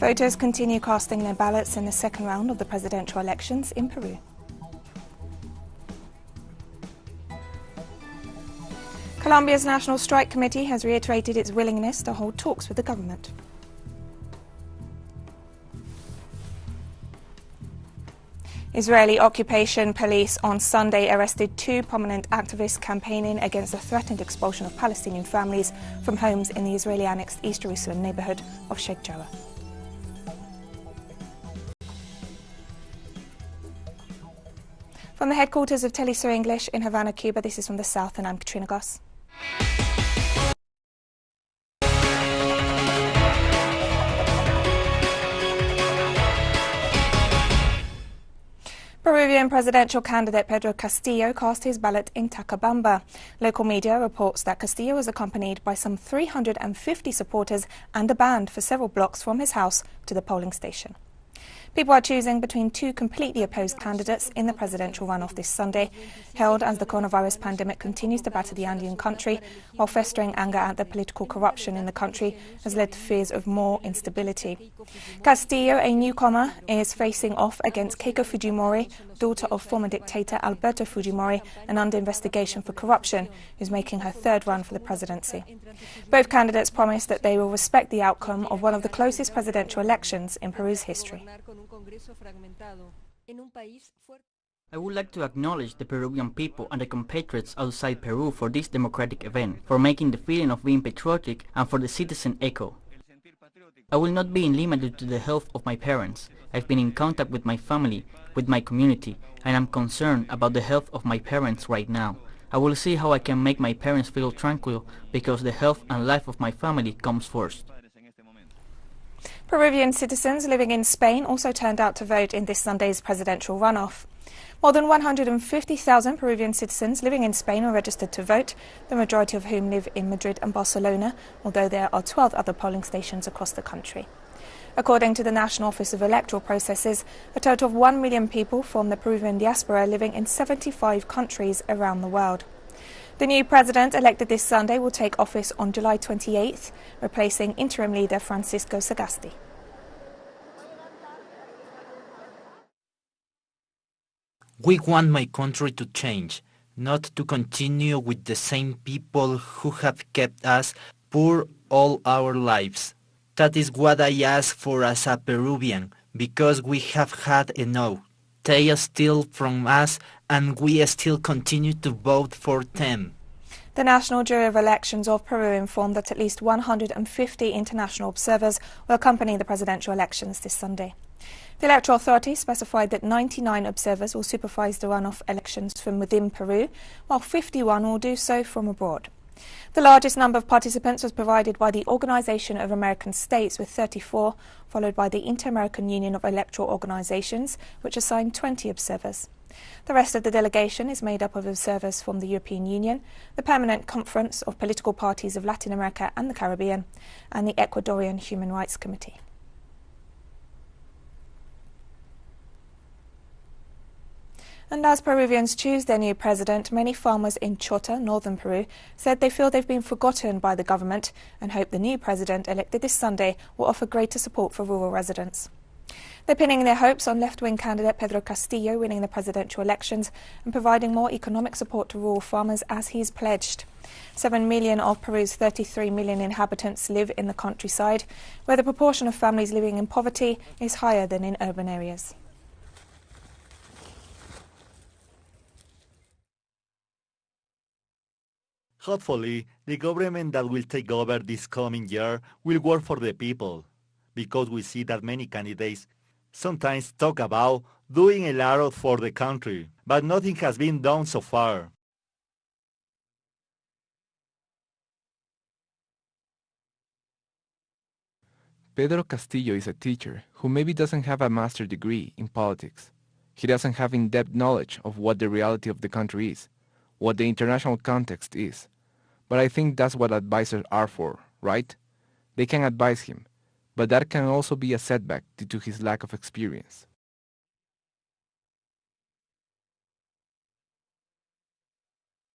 Voters continue casting their ballots in the second round of the presidential elections in Peru. Colombia's National Strike Committee has reiterated its willingness to hold talks with the government. Israeli occupation police on Sunday arrested 2 prominent activists campaigning against the threatened expulsion of Palestinian families from homes in the Israeli-annexed East Jerusalem neighborhood of Sheikh Jarrah. From the headquarters of teleSUR English in Havana, Cuba, this is From the South, and I'm Katrina Goss. Peruvian presidential candidate Pedro Castillo cast his ballot in Tacubamba. Local media reports that Castillo was accompanied by some 350 supporters and a band for several blocks from his house to the polling station. People are choosing between 2 completely opposed candidates in the presidential runoff this Sunday, held as the coronavirus pandemic continues to batter the Andean country, while festering anger at the political corruption in the country has led to fears of more instability. Castillo, a newcomer, is facing off against Keiko Fujimori, daughter of former dictator Alberto Fujimori and under investigation for corruption, who's making her 3rd run for the presidency. Both candidates promise that they will respect the outcome of one of the closest presidential elections in Peru's history. I would like to acknowledge the Peruvian people and the compatriots outside Peru for this democratic event, for making the feeling of being patriotic and for the citizen echo. I will not be limited to the health of my parents. I've been in contact with my family, with my community, and I'm concerned about the health of my parents right now. I will see how I can make my parents feel tranquil because the health and life of my family comes first. Peruvian citizens living in Spain also turned out to vote in this Sunday's presidential runoff. More than 150,000 Peruvian citizens living in Spain were registered to vote, the majority of whom live in Madrid and Barcelona, although there are 12 other polling stations across the country. According to the National Office of Electoral Processes, a total of 1 million people form the Peruvian diaspora living in 75 countries around the world. The new president elected this Sunday will take office on July 28th, replacing interim leader Francisco Sagasti. We want my country to change, not to continue with the same people who have kept us poor all our lives. That is what I ask for as a Peruvian, because we have had enough. They steal from us and we still continue to vote for them. The National Bureau of Elections of Peru informed that at least 150 international observers will accompany the presidential elections this Sunday. The Electoral Authority specified that 99 observers will supervise the runoff elections from within Peru, while 51 will do so from abroad. The largest number of participants was provided by the Organization of American States with 34, followed by the Inter-American Union of Electoral Organizations, which assigned 20 observers. The rest of the delegation is made up of observers from the European Union, the Permanent Conference of Political Parties of Latin America and the Caribbean, and the Ecuadorian Human Rights Committee. And as Peruvians choose their new president, many farmers in Chota, northern Peru, said they feel they've been forgotten by the government and hope the new president elected this Sunday will offer greater support for rural residents. They're pinning their hopes on left-wing candidate Pedro Castillo winning the presidential elections and providing more economic support to rural farmers as he's pledged. 7 million of Peru's 33 million inhabitants live in the countryside, where the proportion of families living in poverty is higher than in urban areas. Hopefully, the government that will take over this coming year will work for the people, because we see that many candidates sometimes talk about doing a lot for the country, but nothing has been done so far. Pedro Castillo is a teacher who maybe doesn't have a master's degree in politics. He doesn't have in-depth knowledge of what the reality of the country is, what the international context is. But I think that's what advisors are for, right? They can advise him, but that can also be a setback due to his lack of experience.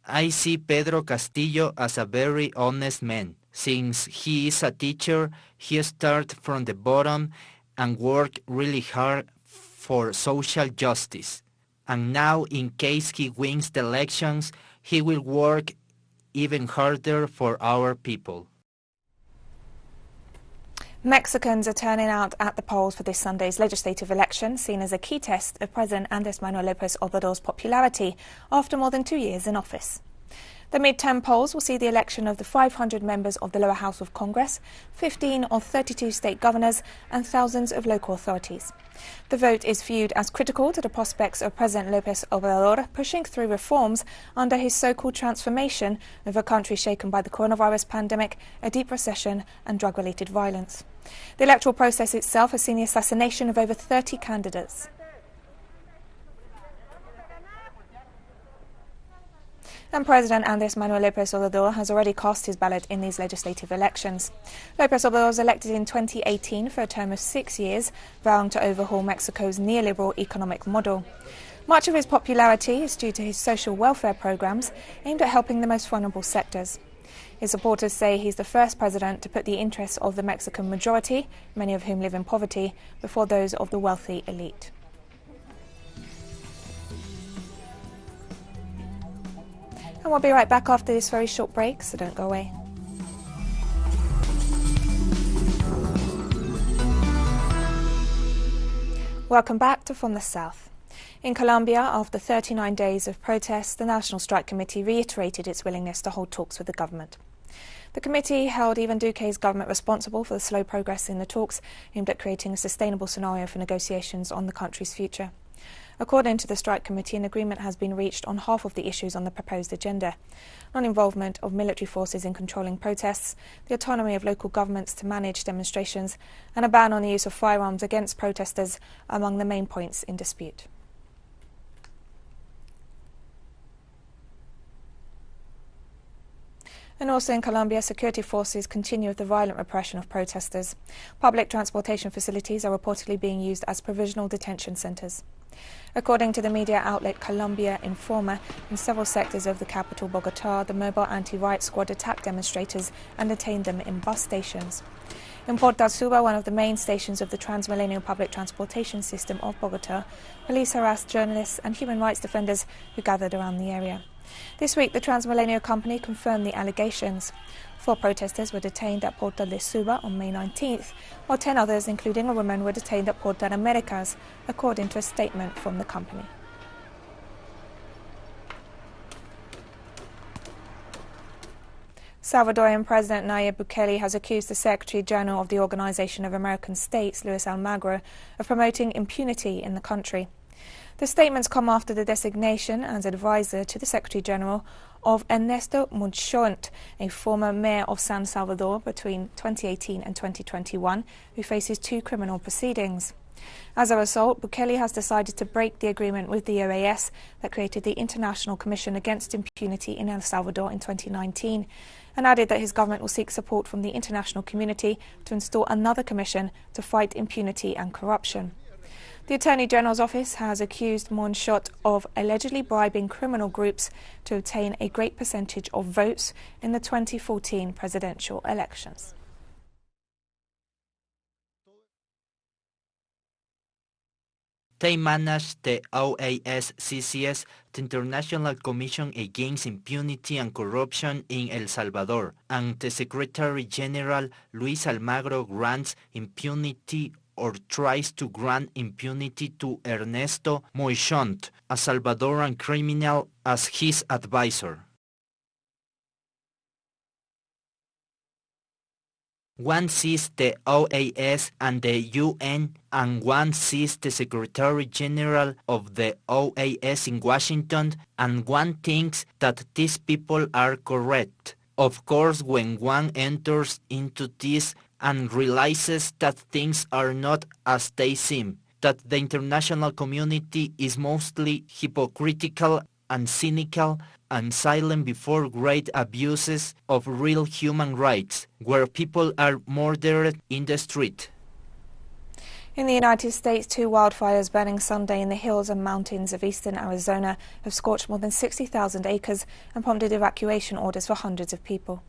I see Pedro Castillo as a very honest man. Since he is a teacher, he started from the bottom and worked really hard for social justice. And now, in case he wins the elections, he will work even harder for our people. Mexicans are turning out at the polls for this Sunday's legislative election, seen as a key test of President Andrés Manuel López Obrador's popularity after more than 2 years in office. The midterm polls will see the election of the 500 members of the lower house of Congress, 15 of 32 state governors, and thousands of local authorities. The vote is viewed as critical to the prospects of President López Obrador pushing through reforms under his so-called transformation of a country shaken by the coronavirus pandemic, a deep recession, and drug-related violence. The electoral process itself has seen the assassination of over 30 candidates. And President Andrés Manuel López Obrador has already cast his ballot in these legislative elections. López Obrador was elected in 2018 for a term of 6 years, vowing to overhaul Mexico's neoliberal economic model. Much of his popularity is due to his social welfare programs aimed at helping the most vulnerable sectors. His supporters say he's the first president to put the interests of the Mexican majority, many of whom live in poverty, before those of the wealthy elite. And we'll be right back after this very short break, so don't go away. Welcome back to From the South. In Colombia, after 39 days of protests, the National Strike Committee reiterated its willingness to hold talks with the government. The committee held Ivan Duque's government responsible for the slow progress in the talks aimed at creating a sustainable scenario for negotiations on the country's future. According to the Strike Committee, an agreement has been reached on half of the issues on the proposed agenda: non-involvement of military forces in controlling protests, the autonomy of local governments to manage demonstrations, and a ban on the use of firearms against protesters among the main points in dispute. And also in Colombia, security forces continue with the violent repression of protesters. Public transportation facilities are reportedly being used as provisional detention centres. According to the media outlet Colombia Informa, in several sectors of the capital Bogotá, the mobile anti-riot squad attacked demonstrators and detained them in bus stations. In Porta Suba, one of the main stations of the Transmillennial public transportation system of Bogotá, police harassed journalists and human rights defenders who gathered around the area. This week, the Transmillennial company confirmed the allegations. 4 protesters were detained at Porta de Suba on May 19th, while 10 others, including a woman, were detained at Porta de Americas, according to a statement from the company. Salvadorian President Nayib Bukele has accused the Secretary General of the Organization of American States, Luis Almagro, of promoting impunity in the country. The statements come after the designation as advisor to the Secretary General of Ernesto Monchont, a former mayor of San Salvador between 2018 and 2021, who faces 2 criminal proceedings. As a result, Bukele has decided to break the agreement with the OAS that created the International Commission Against Impunity in El Salvador in 2019, and added that his government will seek support from the international community to install another commission to fight impunity and corruption. The Attorney General's office has accused Monchot of allegedly bribing criminal groups to obtain a great percentage of votes in the 2014 presidential elections. They managed the OAS-CCS, the International Commission Against Impunity and Corruption in El Salvador, and the Secretary General Luis Almagro grants impunity or tries to grant impunity to Ernesto Monchont, a Salvadoran criminal, as his advisor. One sees the OAS and the UN, and one sees the Secretary General of the OAS in Washington, and one thinks that these people are correct. Of course, when one enters into this and realizes that things are not as they seem, that the international community is mostly hypocritical and cynical and silent before great abuses of real human rights, where people are murdered in the street. In the United States, 2 wildfires burning Sunday in the hills and mountains of eastern Arizona have scorched more than 60,000 acres and prompted evacuation orders for hundreds of people.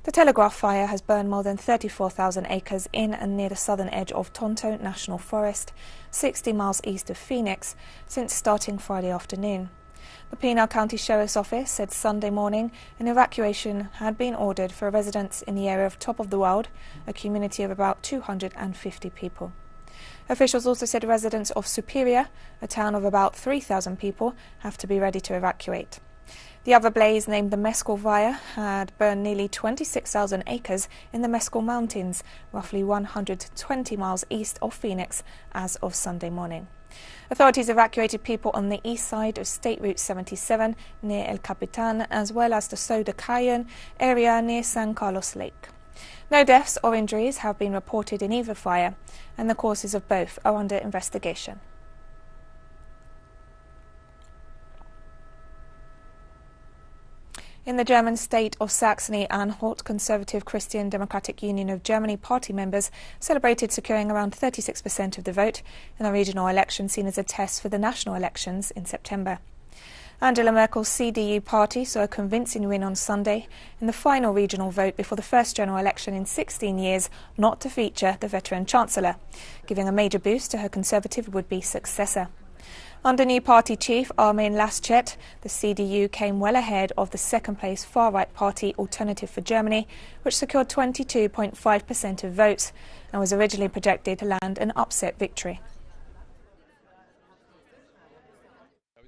The telegraph fire has burned more than 34,000 acres in and near the southern edge of Tonto National Forest, 60 miles east of Phoenix, since starting Friday afternoon. The Pinal County Sheriff's Office said Sunday morning an evacuation had been ordered for residents in the area of Top of the World, a community of about 250 people. Officials also said residents of Superior, a town of about 3,000 people, have to be ready to evacuate. The other blaze, named the Mescal Fire, had burned nearly 26,000 acres in the Mescal Mountains, roughly 120 miles east of Phoenix, as of Sunday morning. Authorities evacuated people on the east side of State Route 77 near El Capitan, as well as the Soda Canyon area near San Carlos Lake. No deaths or injuries have been reported in either fire, and the causes of both are under investigation. In the German state of Saxony-Anhalt, Conservative Christian Democratic Union of Germany party members celebrated securing around 36% of the vote in a regional election seen as a test for the national elections in September. Angela Merkel's CDU party saw a convincing win on Sunday in the final regional vote before the first general election in 16 years not to feature the veteran chancellor, giving a major boost to her conservative would-be successor. Under new party chief Armin Laschet, the CDU came well ahead of the second-place far-right party Alternative for Germany, which secured 22.5% of votes and was originally projected to land an upset victory.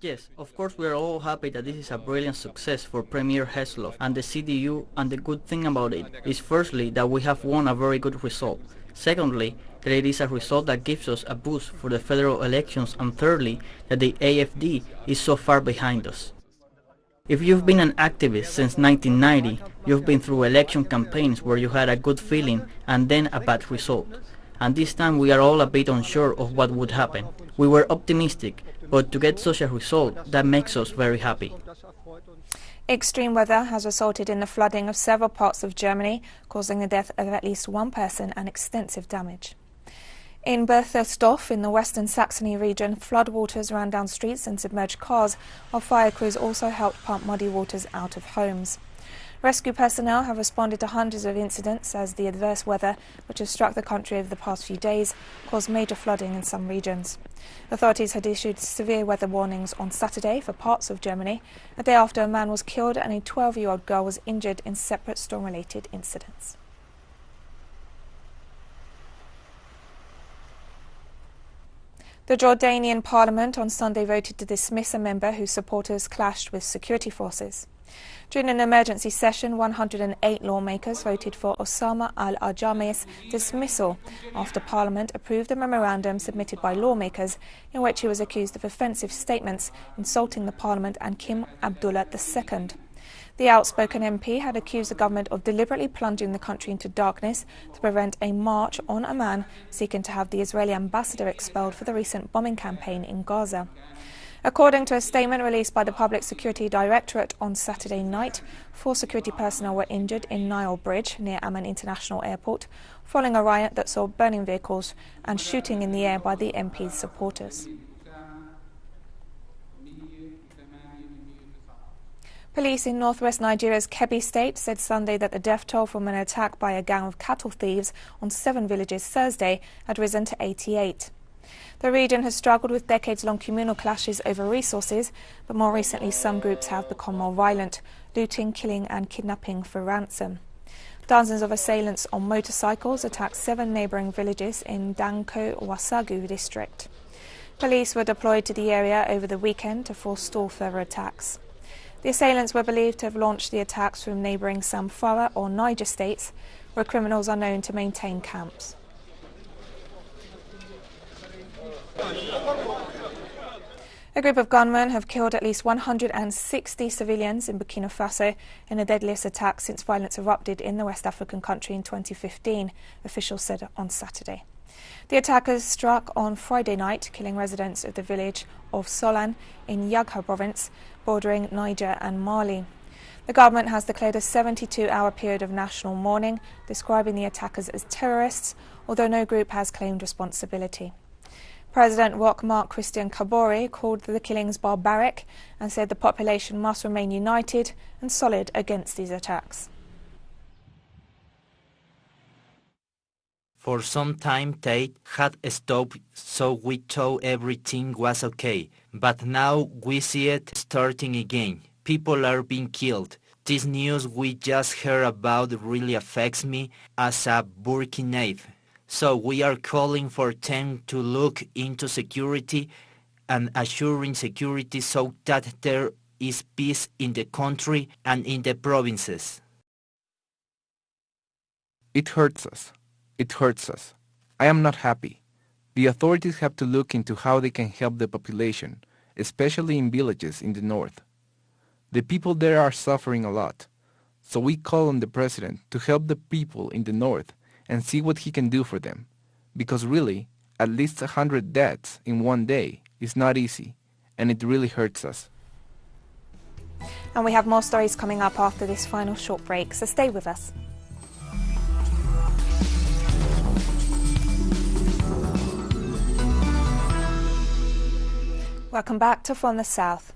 Yes, of course we are all happy that this is a brilliant success for Premier Hesselhoff and the CDU, and the good thing about it is firstly that we have won a very good result. Secondly, that it is a result that gives us a boost for the federal elections, and thirdly, that the AfD is so far behind us. If you've been an activist since 1990, you've been through election campaigns where you had a good feeling and then a bad result. And this time we are all a bit unsure of what would happen. We were optimistic, but to get such a result, that makes us very happy. Extreme weather has resulted in the flooding of several parts of Germany, causing the death of at least one person and extensive damage. In Berthersdorf, in the western Saxony region, floodwaters ran down streets and submerged cars, while fire crews also helped pump muddy waters out of homes. Rescue personnel have responded to hundreds of incidents as the adverse weather, which has struck the country over the past few days, caused major flooding in some regions. Authorities had issued severe weather warnings on Saturday for parts of Germany, a day after a man was killed and a 12-year-old girl was injured in separate storm-related incidents. The Jordanian parliament on Sunday voted to dismiss a member whose supporters clashed with security forces. During an emergency session, 108 lawmakers voted for Osama al-Ajami's dismissal after Parliament approved a memorandum submitted by lawmakers in which he was accused of offensive statements insulting the Parliament and King Abdullah II. The outspoken MP had accused the government of deliberately plunging the country into darkness to prevent a march on a man seeking to have the Israeli ambassador expelled for the recent bombing campaign in Gaza. According to a statement released by the Public Security Directorate on Saturday night, 4 security personnel were injured in Nile Bridge near Amman International Airport following a riot that saw burning vehicles and shooting in the air by the MP's supporters. Police in northwest Nigeria's Kebbi state said Sunday that the death toll from an attack by a gang of cattle thieves on 7 villages Thursday had risen to 88. The region has struggled with decades-long communal clashes over resources, but more recently some groups have become more violent, looting, killing and kidnapping for ransom. Dozens of assailants on motorcycles attacked 7 neighbouring villages in Danko Wasagu district. Police were deployed to the area over the weekend to forestall further attacks. The assailants were believed to have launched the attacks from neighbouring Zamfara or Niger states, where criminals are known to maintain camps. A group of gunmen have killed at least 160 civilians in Burkina Faso in the deadliest attack since violence erupted in the West African country in 2015, officials said on Saturday. The attackers struck on Friday night, killing residents of the village of Solan in Yagha province, bordering Niger and Mali. The government has declared a 72-hour period of national mourning, describing the attackers as terrorists, although no group has claimed responsibility. President Roch Marc Christian Kabore called the killings barbaric and said the population must remain united and solid against these attacks. For some time Tate had stopped, so we thought everything was okay. But now we see it starting again. People are being killed. This news we just heard about really affects me as a Burkinabe. So we are calling for them to look into security and assuring security so that there is peace in the country and in the provinces. It hurts us. It hurts us. I am not happy. The authorities have to look into how they can help the population, especially in villages in the north. The people there are suffering a lot, so we call on the president to help the people in the north and see what he can do for them, because really, at least 100 deaths in one day is not easy, and it really hurts us. And we have more stories coming up after this final short break, so stay with us. Welcome back to From the South.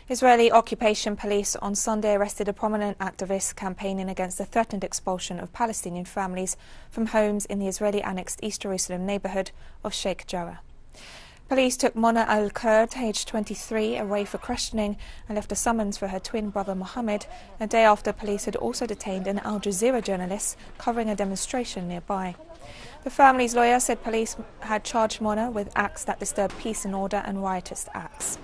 Israeli occupation police on Sunday arrested a prominent activist campaigning against the threatened expulsion of Palestinian families from homes in the Israeli-annexed East Jerusalem neighborhood of Sheikh Jarrah. Police took Mona al-Kurd, aged 23, away for questioning and left a summons for her twin brother Mohammed a day after police had also detained an Al Jazeera journalist covering a demonstration nearby. The family's lawyer said police had charged Mona with acts that disturb peace and order and riotous acts.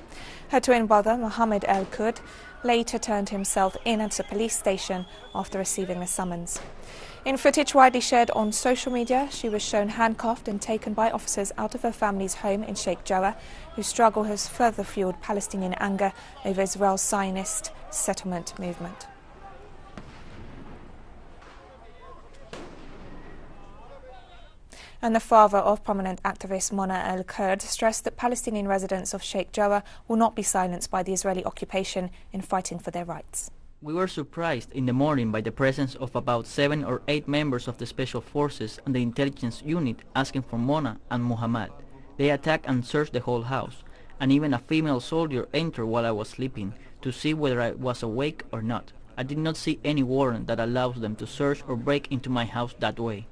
Her twin brother, Mohammed al-Kurd, later turned himself in at a police station after receiving the summons. In footage widely shared on social media, she was shown handcuffed and taken by officers out of her family's home in Sheikh Jarrah, whose struggle has further fueled Palestinian anger over Israel's Zionist settlement movement. And the father of prominent activist Mona al-Kurd stressed that Palestinian residents of Sheikh Jarrah will not be silenced by the Israeli occupation in fighting for their rights. We were surprised in the morning by the presence of about 7 or 8 members of the Special Forces and the intelligence unit asking for Mona and Muhammad. They attacked and searched the whole house, and even a female soldier entered while I was sleeping to see whether I was awake or not. I did not see any warrant that allows them to search or break into my house that way.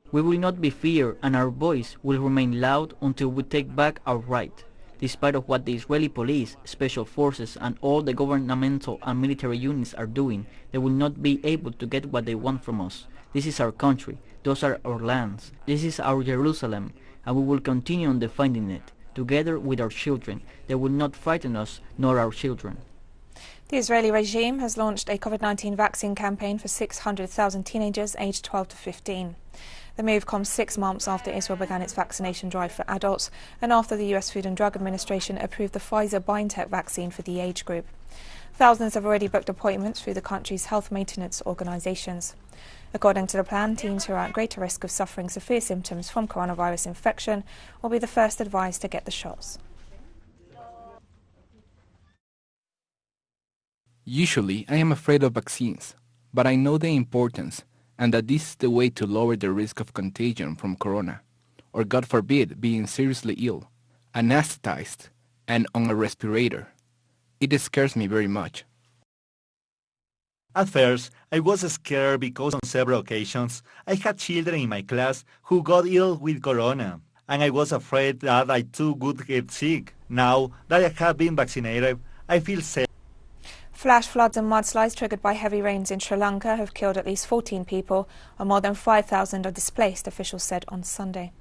We will not be feared, and our voice will remain loud until we take back our right. Despite of what the Israeli police, special forces and all the governmental and military units are doing, they will not be able to get what they want from us. This is our country, those are our lands, this is our Jerusalem, and we will continue on defending it, together with our children. They will not frighten us nor our children. The Israeli regime has launched a COVID-19 vaccine campaign for 600,000 teenagers aged 12 to 15. The move comes 6 months after Israel began its vaccination drive for adults and after the US Food and Drug Administration approved the Pfizer-BioNTech vaccine for the age group. Thousands have already booked appointments through the country's health maintenance organisations. According to the plan, teens who are at greater risk of suffering severe symptoms from coronavirus infection will be the first advised to get the shots. Usually, I am afraid of vaccines, but I know the importance and that this is the way to lower the risk of contagion from corona, or God forbid, being seriously ill, anesthetized, and on a respirator. It scares me very much. At first, I was scared because on several occasions I had children in my class who got ill with corona, and I was afraid that I too would get sick. Now that I have been vaccinated, I feel safe. Flash floods and mudslides triggered by heavy rains in Sri Lanka have killed at least 14 people, and more than 5,000 are displaced, officials said on Sunday.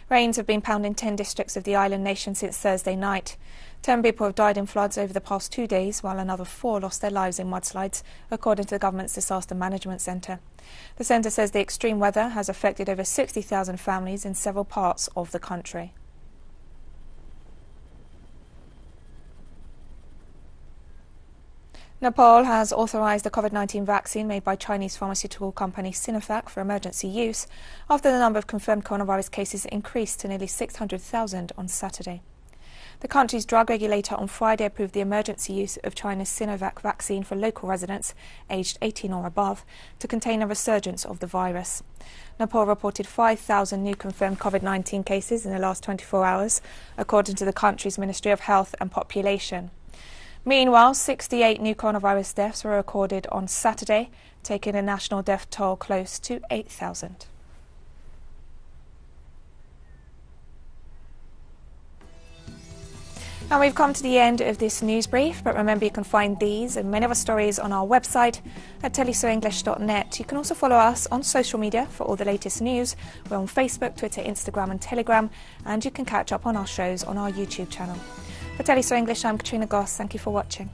Rains have been pounding 10 districts of the island nation since Thursday night. 10 people have died in floods over the past 2 days, while another 4 lost their lives in mudslides, according to the government's Disaster Management Centre. The centre says the extreme weather has affected over 60,000 families in several parts of the country. Nepal has authorised the COVID-19 vaccine made by Chinese pharmaceutical company Sinovac for emergency use after the number of confirmed coronavirus cases increased to nearly 600,000 on Saturday. The country's drug regulator on Friday approved the emergency use of China's Sinovac vaccine for local residents aged 18 or above to contain a resurgence of the virus. Nepal reported 5,000 new confirmed COVID-19 cases in the last 24 hours, according to the country's Ministry of Health and Population. Meanwhile, 68 new coronavirus deaths were recorded on Saturday, taking the national death toll close to 8,000. And we've come to the end of this news brief, but remember you can find these and many other stories on our website at telesurenglish.net. You can also follow us on social media for all the latest news. We're on Facebook, Twitter, Instagram and Telegram, and you can catch up on our shows on our YouTube channel. For teleSUR English, I'm Katrina Goss. Thank you for watching.